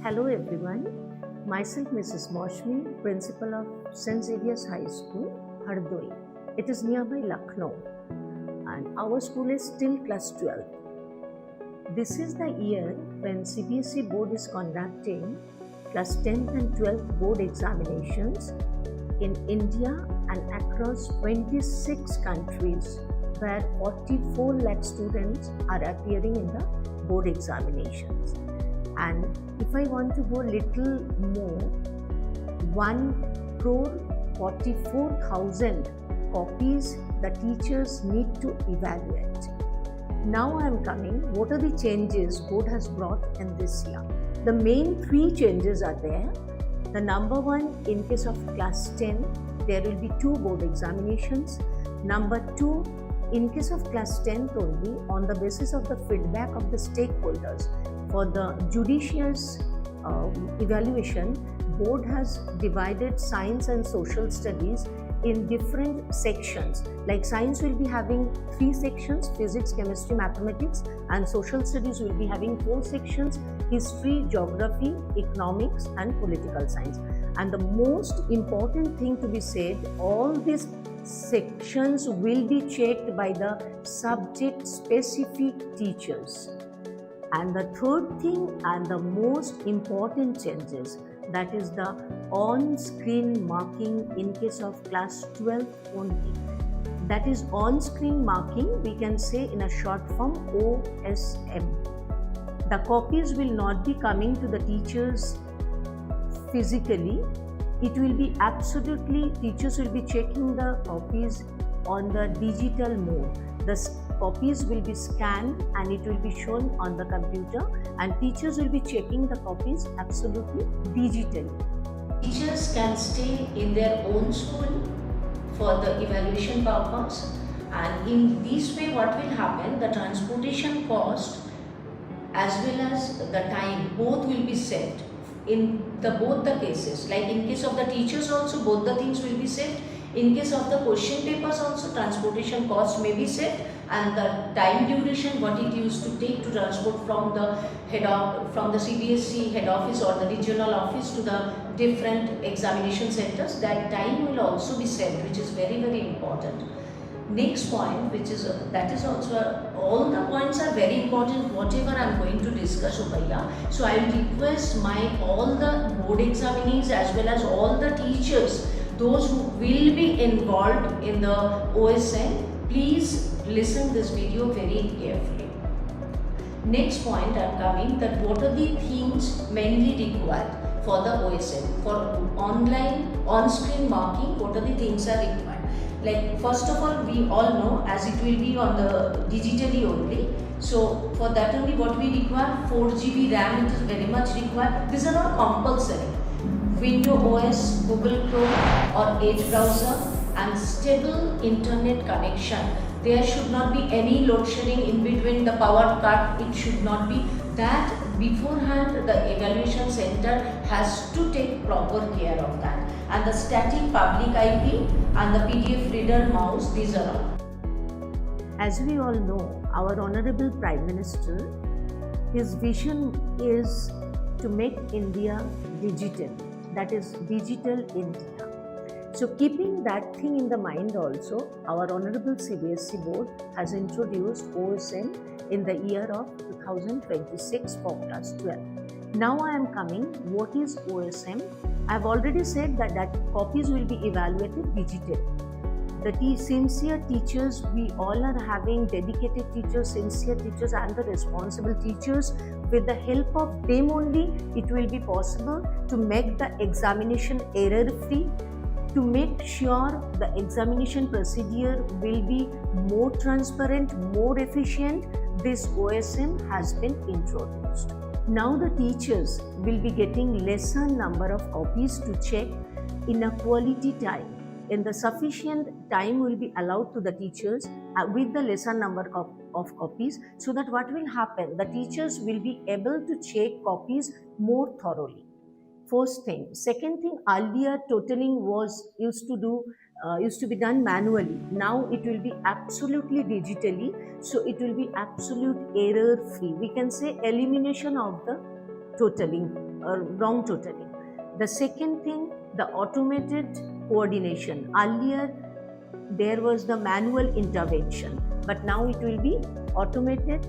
Hello everyone, myself Mrs. Moshmi, Principal of St. Xavier's High School, Hardoi. It is nearby Lucknow and our school is still class 12. This is the year when CBSE board is conducting class 10th and 12th board examinations in India and across 26 countries where 44 lakh students are appearing in the board examinations. And if I want to go little more, 1,44,000 copies the teachers need to evaluate. Now I am coming, what are the changes board has brought in this year? The main three changes are there. The number one, in case of class 10, there will be 2 board examinations. Number 2, in case of class 10th only, on the basis of the feedback of the stakeholders, for the judicious evaluation, board has divided science and social studies in different sections. Like science will be having 3 sections, physics, chemistry, mathematics, and social studies will be having 4 sections, history, geography, economics, and political science. And the most important thing to be said, all these sections will be checked by the subject specific teachers. And the third thing and the most important changes, that is the on-screen marking in case of class 12 only. That is on-screen marking, we can say in a short form OSM. The copies will not be coming to the teachers physically. It will be absolutely, teachers will be checking the copies on the digital mode. The copies will be scanned and it will be shown on the computer, and teachers will be checking the copies absolutely digitally. Teachers can stay in their own school for the evaluation purpose, and in this way what will happen, the transportation cost as well as the time both will be saved in both the cases. Like in case of the teachers also, both the things will be saved. In case of the question papers also, transportation cost may be saved, and the time duration what it used to take to transport from the CBSE head office or the regional office to the different examination centers, that time will also be saved, which is very, very important. Next point, which is that is also all the points are very important, whatever I am going to discuss over here. So I will request all the board examinees as well as all the teachers, those who will be involved in the OSM, please listen this video very carefully. Next point I am coming, that what are the things mainly required for the OSM, for online on-screen marking, what are the things are required. Like first of all, we all know as it will be on the digitally only. So for that only what we require, 4 GB RAM, it is very much required. These are all compulsory. Windows OS, Google Chrome or Edge browser, and stable internet connection. There should not be any load shedding in between, the power cut, it should not be. That beforehand the evaluation center has to take proper care of that. And the static public IP and the PDF reader mouse, these are all. As we all know, our Honorable Prime Minister, his vision is to make India digital, that is Digital India. So keeping that thing in the mind also, our Honorable CBSE board has introduced OSM in the year of 2026 for class 12. Now I am coming, what is OSM? I have already said that copies will be evaluated digitally. The sincere teachers, we all are having dedicated teachers, sincere teachers and the responsible teachers. With the help of them only, it will be possible to make the examination error-free, to make sure the examination procedure will be more transparent, more efficient. This OSM has been introduced. Now the teachers will be getting lesser number of copies to check in a quality time. In the sufficient time will be allowed to the teachers with the lesser number of copies, so that what will happen, the teachers will be able to check copies more thoroughly. First thing. Second thing, earlier totaling used to be done manually. Now it will be absolutely digitally, so it will be absolute error free. We can say elimination of the totaling wrong totaling. The second thing, the automated coordination. Earlier, there was the manual intervention, but now it will be automated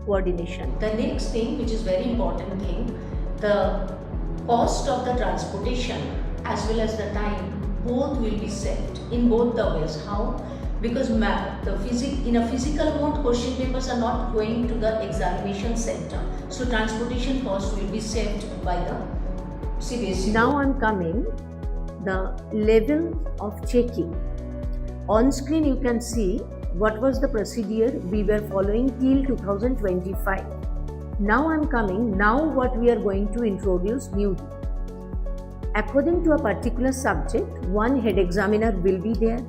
coordination. The next thing, which is very important thing, the cost of the transportation as well as the time, both will be saved in both the ways. How? Because in a physical mode, question papers are not going to the examination center, so transportation cost will be saved by the CBSE. Now I'm coming the level of checking. On screen you can see what was the procedure we were following till 2025. Now I'm coming, now what we are going to introduce newly. According to a particular subject, one head examiner will be there.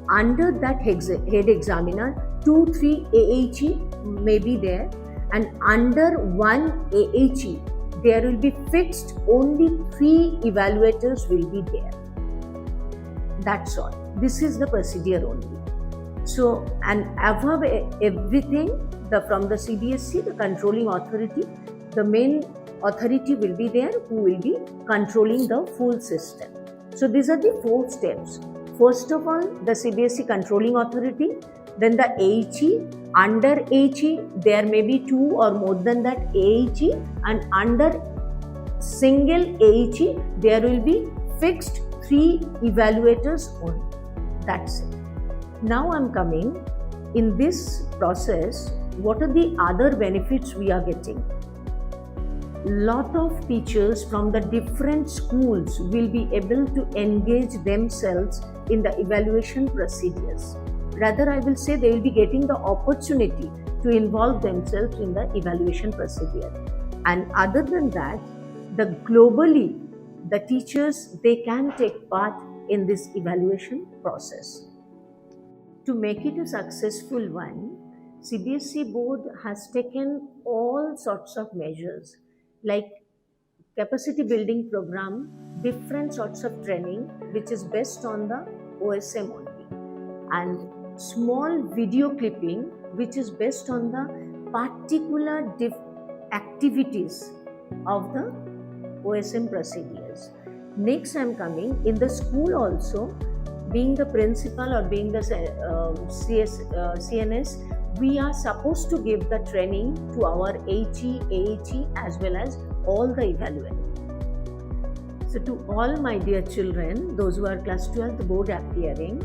Under that head examiner, 2-3 AHE may be there, and under one AHE, there will be fixed only 3 evaluators will be there. That's all. This is the procedure only. So, and above everything, from the CBSE, the controlling authority, the main authority will be there who will be controlling the full system. So these are the 4 steps. First of all, the CBSE controlling authority, then the AHE, under AHE there may be 2 or more than that AHE, and under single AHE there will be fixed 3 evaluators only. That's it. Now I'm coming, in this process, what are the other benefits we are getting? Lot of teachers from the different schools will be able to engage themselves in the evaluation procedures. Rather, I will say they will be getting the opportunity to involve themselves in the evaluation procedure. And other than that, globally, the teachers, they can take part in this evaluation process. To make it a successful one, CBSE board has taken all sorts of measures like capacity building program, different sorts of training which is based on the OSM only, and small video clipping which is based on the particular activities of the OSM procedures. Next, I am coming in the school also, being the principal or being the CNS, we are supposed to give the training to our HE, AHE as well as all the evaluators. So to all my dear children, those who are class 12th board appearing,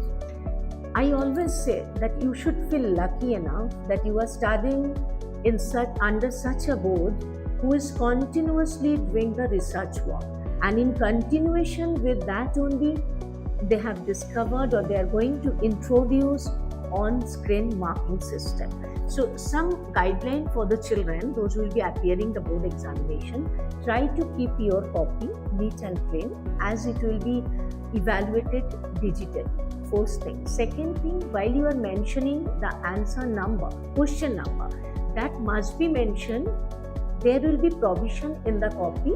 I always say that you should feel lucky enough that you are studying under such a board who is continuously doing the research work, and in continuation with that only they have discovered or they are going to introduce on-screen marking system. So some guideline for the children, those who will be appearing the board examination, try to keep your copy neat and clean as it will be evaluated digitally. First thing. Second thing, while you are mentioning the answer number, question number, that must be mentioned. There will be provision in the copy,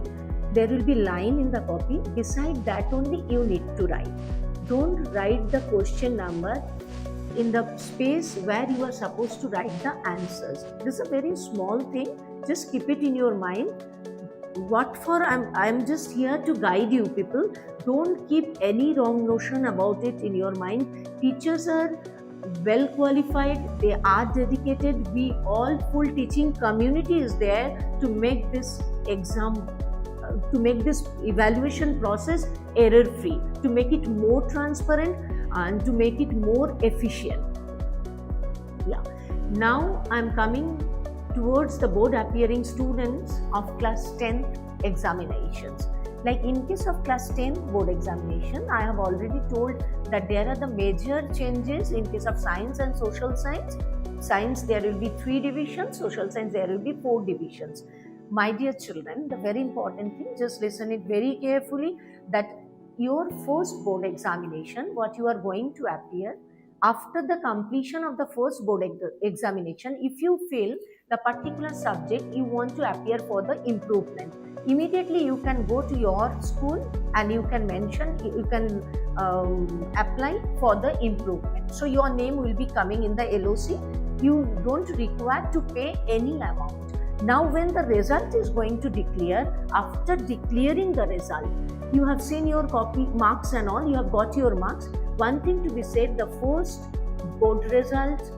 there will be line in the copy. Beside that only you need to write. Don't write the question number in the space where you are supposed to write the answers. This is a very small thing, just keep it in your mind. What for? I'm just here to guide you people. Don't keep any wrong notion about it in your mind. Teachers are well qualified, they are dedicated. We all full teaching community is there to make this exam, to make this evaluation process error free, to make it more transparent and to make it more efficient. Yeah. Now I'm coming towards the board appearing students of class 10 examinations. Like in case of class 10 board examination, I have already told that there are the major changes in case of science and social science. Science there will be 3 divisions, social science there will be 4 divisions. My dear children, the very important thing, just listen it very carefully, that your first board examination, what you are going to appear, after the completion of the first board examination, if you feel the particular subject you want to appear for the improvement, immediately you can go to your school and you can mention, you can apply for the improvement. So your name will be coming in the LOC. You don't require to pay any amount. Now, when the result is going to declare, after declaring the result, you have seen your copy marks and all, you have got your marks. One thing to be said, the first board results,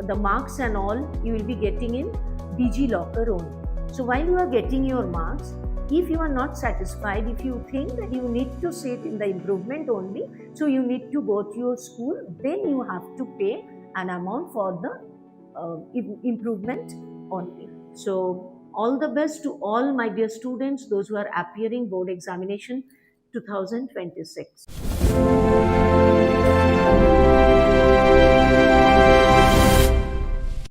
the marks and all, you will be getting in DigiLocker only. So while you are getting your marks, if you are not satisfied, if you think that you need to see it in the improvement only, so you need to go to your school, then you have to pay an amount for the improvement only. So all the best to all my dear students, those who are appearing board examination 2026.